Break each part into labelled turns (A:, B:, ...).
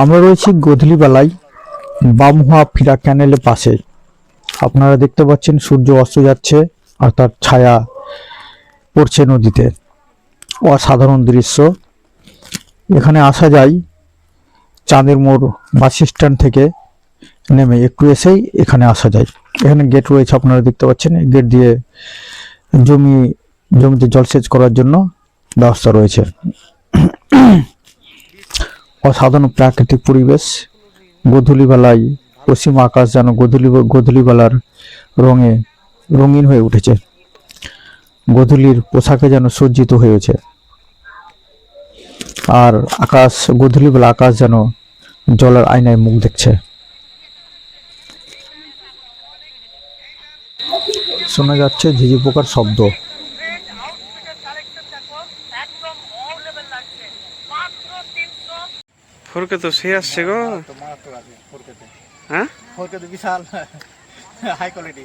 A: আমরা রয়েছি গোধূলিবেলায় বামহুয়া ফিরা ক্যানেলের পাশে। আপনারা দেখতে পাচ্ছেন সূর্য অস্ত যাচ্ছে আর তার ছায়া পড়ছে নদীতে। অসাধারণ দৃশ্য। এখানে আসা যায় চাঁদের মোড় বাস স্ট্যান্ড থেকে নেমে একটু এসেই এখানে আসা যায়। এখানে গেট রয়েছে, আপনারা দেখতে পাচ্ছেন। গেট দিয়ে জমিতে জলসেচ করার জন্য ব্যবস্থা রয়েছে। অসাধারণ প্রাকৃতিক পরিবেশ। গোধূলি বেলায় পশ্চিম আকাশ যেন গোধূলি বেলার রঙে রঙিন হয়ে উঠেছে। গোধূলির পোশাকে যেন সজ্জিত হয়েছে। আর আকাশ, গোধূলি বেলা আকাশ যেন জলের আয়নায় মুখ দেখছে। শোনা যাচ্ছে ঝিঝি পোকার শব্দ।
B: ফোরকে তো সে আসছে গো। হ্যাঁ,
C: ফোরকে তো বিশাল হাই কোয়ালিটি।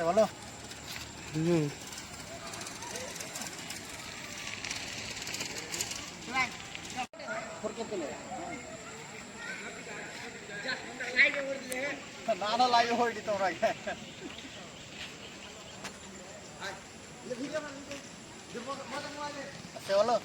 C: বলো না লাইভ হইনি তোমরা। বলো